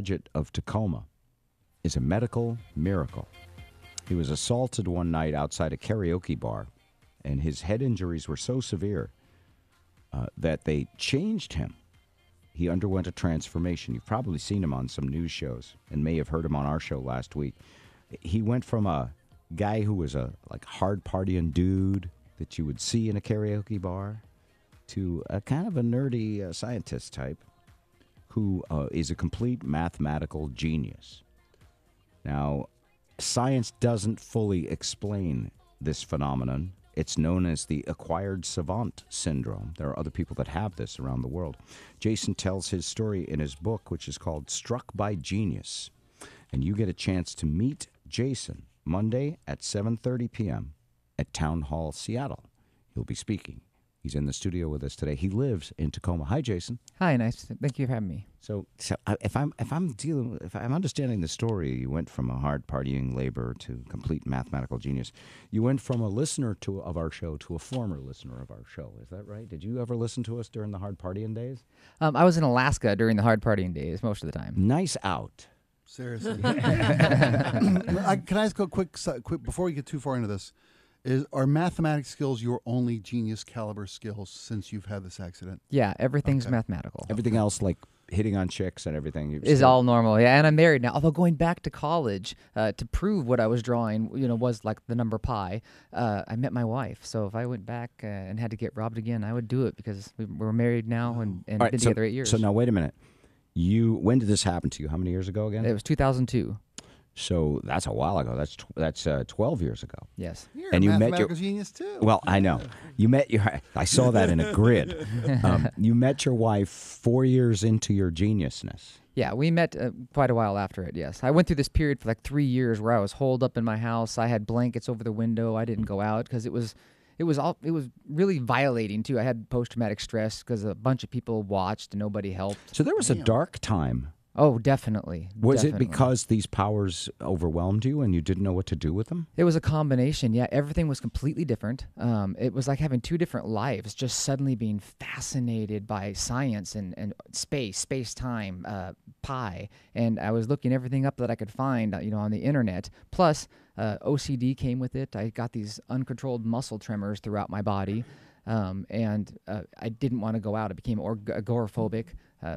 Padgett of Tacoma is a medical miracle. He was assaulted one night outside a karaoke bar, and his head injuries were so severe that they changed him. He underwent a transformation. You've probably seen him on some news shows and may have heard him on our show last week. He went from a guy who was a hard partying dude that you would see in a karaoke bar to a kind of a nerdy scientist type who is a complete mathematical genius. Now, science doesn't fully explain this phenomenon. It's known as the acquired savant syndrome. There are other people that have this around the world. Jason tells his story in his book, which is called Struck by Genius. And you get a chance to meet Jason Monday at 7:30 p.m. at Town Hall, Seattle. He'll be speaking. He's in the studio with us today. He lives in Tacoma. Hi, Jason. Hi, nice. Thank you for having me. So if I'm understanding the story, you went from a hard partying laborer to complete mathematical genius. You went from a listener of our show to a former listener of our show. Is that right? Did you ever listen to us during the hard partying days? I was in Alaska during the hard partying days most of the time. Nice out. Seriously. Can I just go quick before we get too far into this? Are mathematics skills your only genius caliber skills since you've had this accident? Yeah, everything's mathematical. Everything else, like hitting on chicks and everything, is all normal. Yeah, and I'm married now. Although going back to college to prove what I was drawing, was like the number pi. I met my wife, so if I went back and had to get robbed again, I would do it because we're married now and been together 8 years. So now wait a minute. When did this happen to you? How many years ago again? It was 2002. So that's a while ago. That's 12 years ago. Yes. You're and a you mathematical met genius too. Well, I know. I saw that in a grid. You met your wife 4 years into your geniusness. Yeah, we met quite a while after it, yes. I went through this period for like 3 years where I was holed up in my house. I had blankets over the window. I didn't go out because it was really violating too. I had post-traumatic stress because a bunch of people watched and nobody helped. So there was a dark time. Oh, definitely. Was it because these powers overwhelmed you and you didn't know what to do with them? It was a combination. Yeah, everything was completely different. It was like having two different lives, just suddenly being fascinated by science and space-time, pi. And I was looking everything up that I could find, on the internet. Plus, OCD came with it. I got these uncontrolled muscle tremors throughout my body. And I didn't want to go out. I became agoraphobic.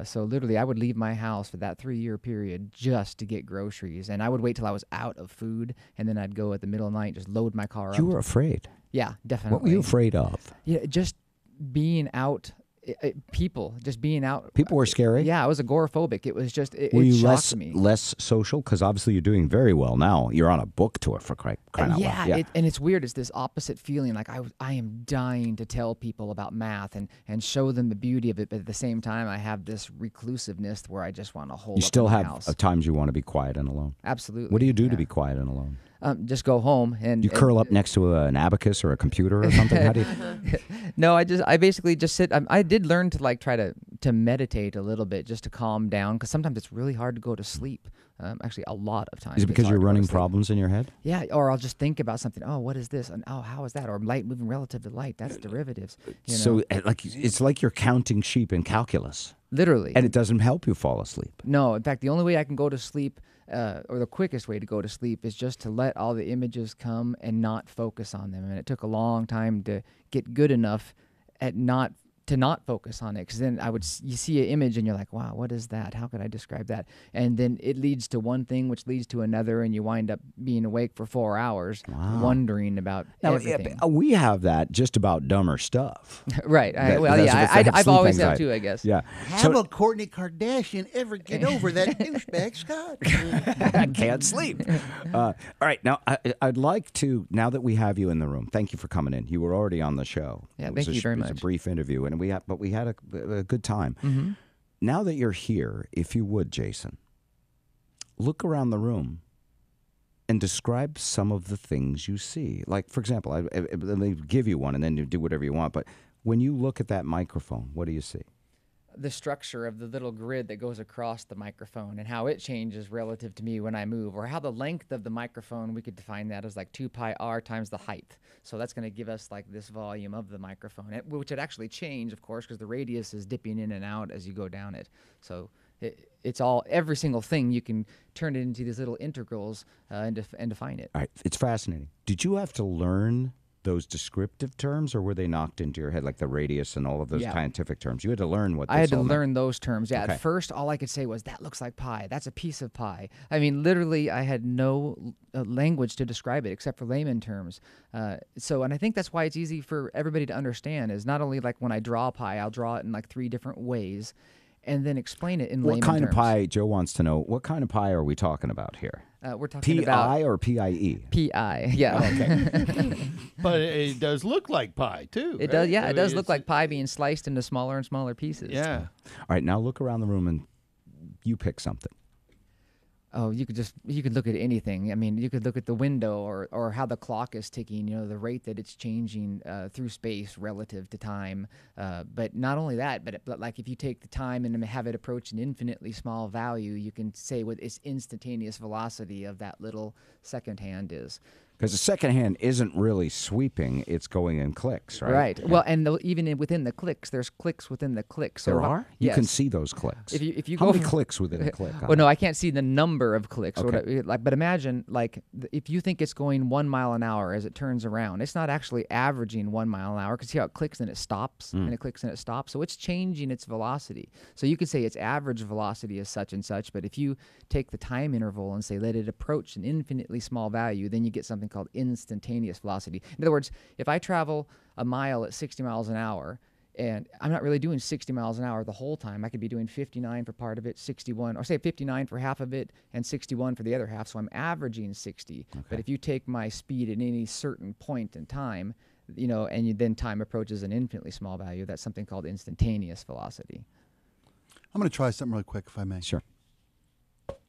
So literally, I would leave my house for that 3-year period just to get groceries. And I would wait till I was out of food, and then I'd go at the middle of the night, just load my car up. You were afraid. Yeah, definitely. What were you afraid of? Yeah, just being out. Just being out. People were scary? Yeah, I was agoraphobic. It was just, it were you shocked me. less social? Because obviously you're doing very well now. You're on a book tour for crying out loud. Yeah, and it's weird. It's this opposite feeling. Like I am dying to tell people about math and show them the beauty of it. But at the same time, I have this reclusiveness where I just want to hold. You still have house. times you want to be quiet and alone. Absolutely. What do you do to be quiet and alone? Just go home and you curl up next to an abacus or a computer or something. How do you? No, I basically just sit. I did learn to try to meditate a little bit just to calm down because sometimes it's really hard to go to sleep. Actually, a lot of times. Is it because you're running problems in your head? Yeah, or I'll just think about something. Oh, what is this? And oh, how is that? Or light moving relative to light. That's derivatives. So it's like you're counting sheep in calculus. Literally. And it doesn't help you fall asleep. No, in fact, the only way I can go to sleep, or the quickest way to go to sleep, is just to let all the images come and not focus on them. And it took a long time to get good enough at not focus on it, because then you see an image and you're like, wow, what is that? How could I describe that? And then it leads to one thing, which leads to another, and you wind up being awake for 4 hours, wondering about everything. We have that just about dumber stuff. Right. I've always had too, I guess. Yeah. How will Kourtney Kardashian ever get over that douchebag Scott? I can't sleep. All right. Now, I'd like to, now that we have you in the room, thank you for coming in. You were already on the show. Yeah, thank you very much. It was a brief interview, and we had a good time. Mm-hmm. Now that you're here, if you would, Jason, look around the room and describe some of the things you see. Like, for example, let me give you one, and then you do whatever you want. But when you look at that microphone, what do you see? The structure of the little grid that goes across the microphone and how it changes relative to me when I move, or how the length of the microphone, we could define that as like 2 pi r times the height. So that's going to give us like this volume of the microphone, which would actually change, of course, because the radius is dipping in and out as you go down it. So It's all, every single thing, you can turn it into these little integrals and define it. All right, it's fascinating. Did you have to learn those descriptive terms, or were they knocked into your head, like the radius and all of those scientific terms? You had to learn what I had to all meant. learn those terms. Yeah, Okay. at first, all I could say was, that looks like pie. That's a piece of pie. I mean, literally, I had no language to describe it except for layman terms. And I think that's why it's easy for everybody to understand, is not only like when I draw a pie, I'll draw it in like 3 different ways and then explain it in layman terms. What kind of pie, Joe wants to know, what kind of pie are we talking about here? We're talking about P-I or P-I-E? P-I, yeah. Oh, okay. But it does look like pie, too. It right? does, yeah. I It mean, does look it's- like pie being sliced into smaller and smaller pieces. Yeah. All right, now look around the room and you pick something. Oh, you could look at anything. I mean, you could look at the window or how the clock is ticking, the rate that it's changing through space relative to time. But not only that, but like if you take the time and have it approach an infinitely small value, you can say what its instantaneous velocity of that little second hand is. Because the second hand isn't really sweeping, it's going in clicks, right? Right. Well, and even within the clicks, there's clicks within the clicks. So There are? You Yes. can see those clicks. If you How go many from- clicks within a click? Well, no, I can't see the number of clicks. Okay. But imagine, like, if you think it's going 1 mile an hour as it turns around, it's not actually averaging 1 mile an hour. Because see how it clicks and it stops, and it clicks and it stops. So it's changing its velocity. So you could say its average velocity is such and such. But if you take the time interval and say let it approach an infinitely small value, then you get something called instantaneous velocity. In other words, if I travel a mile at 60 miles an hour, and I'm not really doing 60 miles an hour the whole time. I could be doing 59 for part of it, 61, or say 59 for half of it, and 61 for the other half. So I'm averaging 60. Okay. But if you take my speed at any certain point in time, and then time approaches an infinitely small value, that's something called instantaneous velocity. I'm going to try something really quick, if I may. Sure.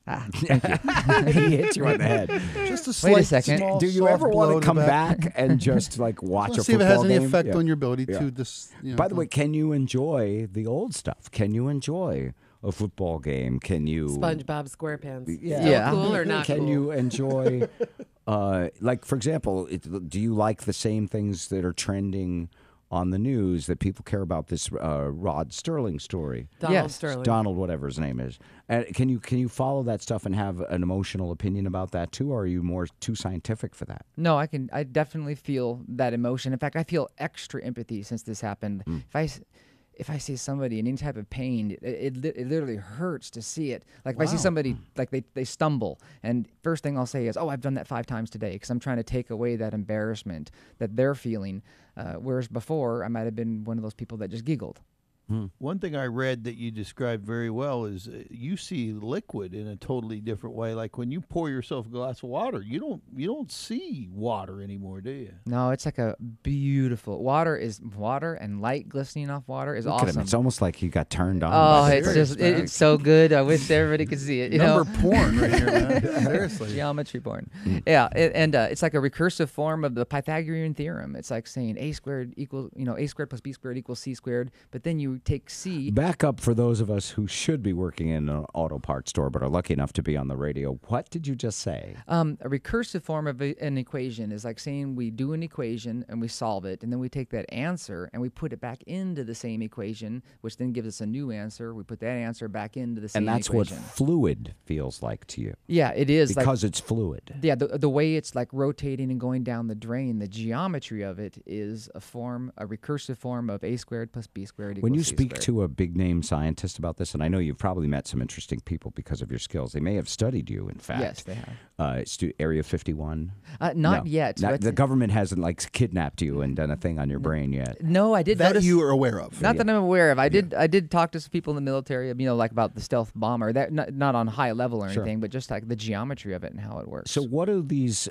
Thank you. He hit you on the head. Just a Wait a slight, second. small, Do you soft ever want blow to come the back and just like watch Let's a see if it football has any game? effect Yeah. on your ability Yeah. to this. By the way, can you enjoy the old stuff? Can you enjoy a football game? Can you SpongeBob SquarePants. Yeah. Still Yeah. cool or not Can cool? you enjoy, like for example, do you like the same things that are trending on the news that people care about? This Rod Sterling story, Donald Yes. Sterling. Donald, whatever his name is. Can you follow that stuff and have an emotional opinion about that too, or are you more too scientific for that? No, I definitely feel that emotion. In fact, I feel extra empathy since this happened. If I see somebody in any type of pain, it literally hurts to see it. Like if I see somebody, like they stumble, and first thing I'll say is, oh, I've done that 5 times today, because I'm trying to take away that embarrassment that they're feeling. Whereas before, I might have been one of those people that just giggled. One thing I read that you described very well is you see liquid in a totally different way. Like when you pour yourself a glass of water, you don't see water anymore, do you? No, it's like a beautiful water, and light glistening off water is Look at him. awesome. It's almost like he got turned on. Oh, by the it's serious just fact. it's so good. I wish everybody could see it. Number porn right here, man. Seriously. Geometry porn. Yeah, it's like a recursive form of the Pythagorean theorem. It's like saying a squared equals, a squared plus b squared equals c squared. But then you take c. Back up for those of us who should be working in an auto parts store but are lucky enough to be on the radio. What did you just say? A recursive form of an equation is like saying we do an equation and we solve it, and then we take that answer and we put it back into the same equation, which then gives us a new answer. We put that answer back into the same And that's equation. what fluid feels like to you. Yeah, it is. Because it's fluid. Yeah, the way it's like rotating and going down the drain, the geometry of it is a recursive form of a squared plus b squared equals When you c speak squared. to a big name scientist about this, and I know you've probably met some interesting people because of your skills. They may have studied you, in fact. Yes, they have. It's Area 51? Not No. yet. Not- but- the government hasn't like kidnapped you and done a thing on your brain yet. no, I did That notice. you are aware of. Not that I'm aware of. I did talk to some people in the military, like about the stealth bomber. That not on high level or Sure. anything, but just like the geometry of it and how it works. So what do these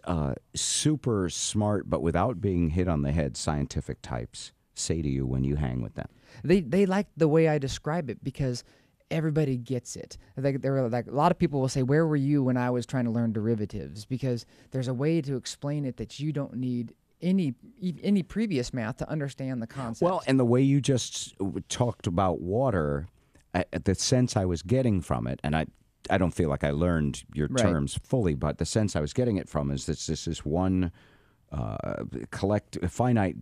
super smart but without being hit on the head scientific types say to you when you hang with them? They like the way I describe it because everybody gets it. They're like a lot of people will say, "Where were you when I was trying to learn derivatives?" Because there's a way to explain it that you don't need any previous math to understand the concept. Well, and the way you just talked about water, the sense I was getting from it, and I don't feel like I learned your Right. terms fully, but the sense I was getting it from is that this is one finite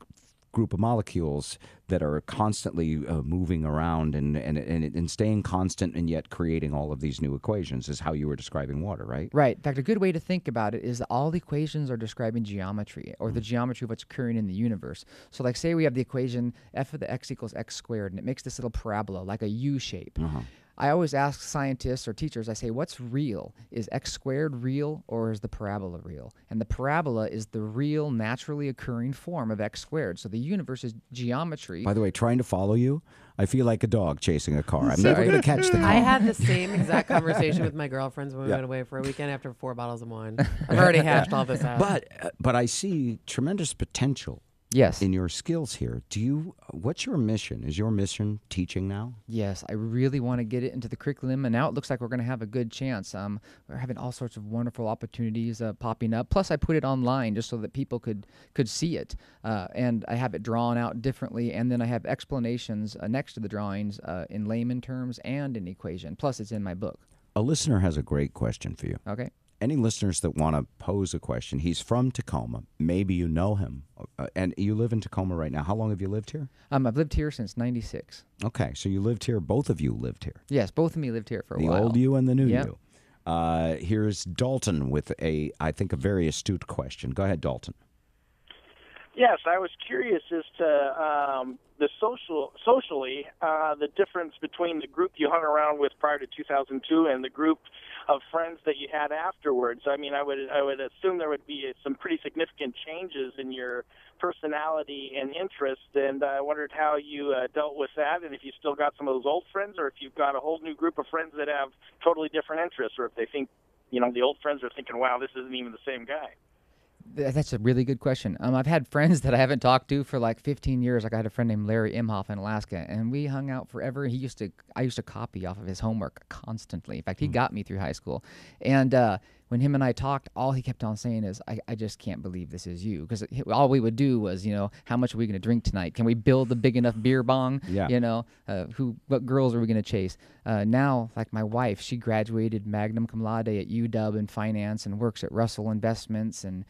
group of molecules that are constantly moving around and staying constant and yet creating all of these new equations is how you were describing water, right? Right. In fact, a good way to think about it is that all the equations are describing geometry or the geometry of what's occurring in the universe. So like say we have the equation f of the x equals x squared, and it makes this little parabola like a U shape. I always ask scientists or teachers, I say, what's real? Is x squared real or is the parabola real? And the parabola is the real, naturally occurring form of x squared. So the universe is geometry. By the way, trying to follow you, I feel like a dog chasing a car. I'm never going to catch the car. I had the same exact conversation with my girlfriends when we Yeah. went away for a weekend after 4 bottles of wine. I've already hashed all this out. But I see tremendous potential Yes. in your skills here. What's your mission? Is your mission teaching now? Yes, I really want to get it into the curriculum, and now it looks like we're going to have a good chance. We're having all sorts of wonderful opportunities popping up. Plus, I put it online just so that people could see it, and I have it drawn out differently, and then I have explanations next to the drawings in layman terms and in equation. Plus, it's in my book. A listener has a great question for you. Okay. Any listeners that want to pose a question, he's from Tacoma. Maybe you know him. And you live in Tacoma right now. How long have you lived here? I've lived here since '96. Okay, so you lived here. Both of you lived here. Yes, both of me lived here for a The while. old you and the new Yep. you. Here's Dalton with I think, a very astute question. Go ahead, Dalton. Yes, I was curious as to the socially the difference between the group you hung around with prior to 2002 and the group of friends that you had afterwards. I mean, I would assume there would be some pretty significant changes in your personality and interest, and I wondered how you dealt with that, and if you still got some of those old friends, or if you've got a whole new group of friends that have totally different interests, or if they think, the old friends are thinking, wow, this isn't even the same guy. That's a really good question. I've had friends that I haven't talked to for like 15 years. Like I had a friend named Larry Imhoff in Alaska, and we hung out forever. I used to copy off of his homework constantly. In fact, he got me through high school. And when him and I talked, all he kept on saying is, I just can't believe this is you. Because all we would do was, how much are we going to drink tonight? Can we build a big enough beer bong? Yeah. What girls are we going to chase? Now, like my wife, she graduated magna cum laude at UW in finance and works at Russell Investments and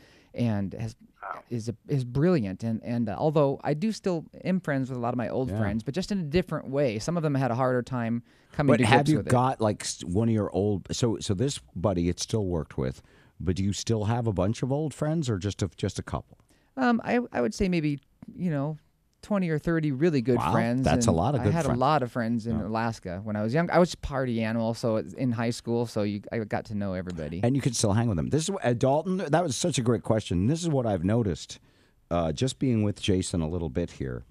is brilliant. And although I do still am friends with a lot of my old friends, but just in a different way. Some of them had a harder time coming But to have grips you with got like one of your old? So this buddy, it still worked with, but do you still have a bunch of old friends, or just a couple? I would say maybe 20 or 30 really good Wow, friends. that's a and lot of good I had friends. a lot of friends in Alaska when I was young. I was a party animal, so in high school, so I got to know everybody. And you could still hang with them. This is Dalton. That was such a great question. This is what I've noticed, just being with Jason a little bit here.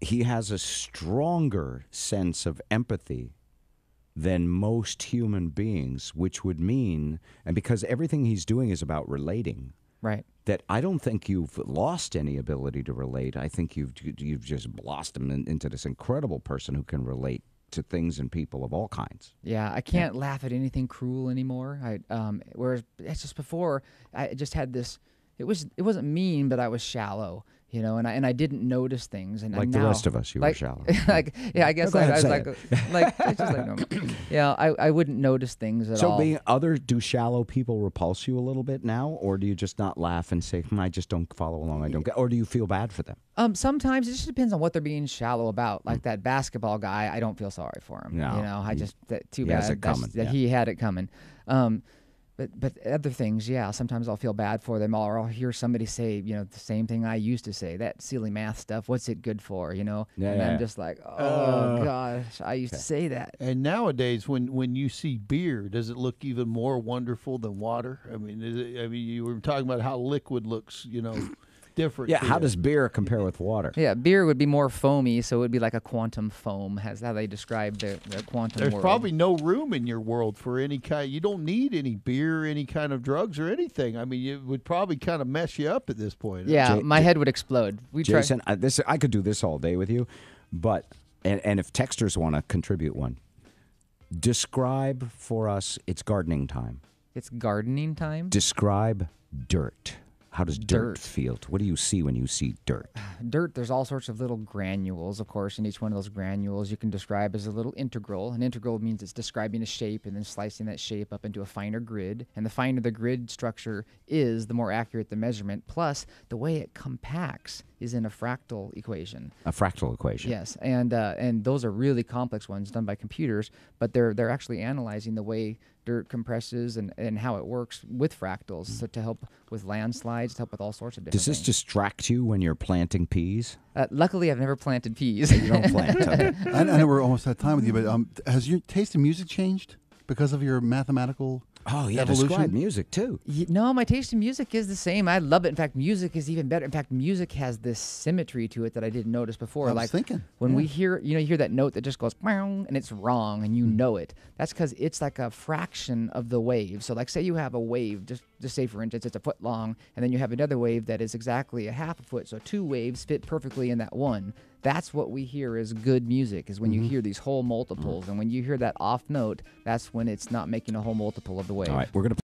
He has a stronger sense of empathy than most human beings, which would mean, and because everything he's doing is about relating, Right. that I don't think you've lost any ability to relate. I think you've just blossomed into this incredible person who can relate to things and people of all kinds. Yeah, I can't laugh at anything cruel anymore. Whereas it's just before, I just had this. It wasn't mean, but I was shallow, and I didn't notice things. And Like the now, rest of us, you were shallow. I guess Go I ahead, was say it's just like normal. Yeah, I wouldn't notice things at all. So do shallow people repulse you a little bit now, or do you just not laugh and say, I just don't follow along, I don't get, or do you feel bad for them? Sometimes it just depends on what they're being shallow about. Like that basketball guy, I don't feel sorry for him. No, Too he bad has it coming, that yeah. he had it coming. But other things, sometimes I'll feel bad for them, or I'll hear somebody say, the same thing I used to say, that silly math stuff, what's it good for, and I'm just like, oh, gosh, I used to say that. And nowadays, when you see beer, does it look even more wonderful than water? I mean, you were talking about how liquid looks, different. Yeah, to how you. does beer compare with water? Yeah, beer would be more foamy, so it would be like a quantum foam. That's how they describe the quantum There's world. probably no room in your world for any kind. You don't need any beer, any kind of drugs, or anything. I mean, it would probably kind of mess you up at this point. Yeah, my head would explode. Jason, I could do this all day with you, but and if texters want to contribute one, describe for us. It's gardening time. It's gardening time. Describe dirt. How does Dirt. dirt feel? What do you see when you see dirt? Dirt, there's all sorts of little granules, of course, and each one of those granules you can describe as a little integral. An integral means it's describing a shape and then slicing that shape up into a finer grid. And the finer the grid structure is, the more accurate the measurement. Plus, the way it compacts is in a fractal equation. A fractal equation. Yes, and those are really complex ones done by computers, but they're actually analyzing the way dirt compresses and how it works with fractals so to help with landslides, to help with all sorts of different Does this things. distract you when you're planting peas? Luckily, I've never planted peas. You don't plant. Okay. I know we're almost out of time with you, but has your taste in music changed because of your mathematical Oh, yeah, evolution? describe music, too. No, my taste in music is the same. I love it. In fact, music is even better. In fact, music has this symmetry to it that I didn't notice before. I was thinking. When we Yeah. hear, you hear that note that just goes "Meow," and it's wrong, and you know it. That's because it's like a fraction of the wave. So, like, say you have a wave, just say for instance, it's a foot long, and then you have another wave that is exactly a half a foot. So 2 waves fit perfectly in that one. That's what we hear as good music, is when you hear these whole multiples. And when you hear that off note, that's when it's not making a whole multiple of the wave. All right, we're going to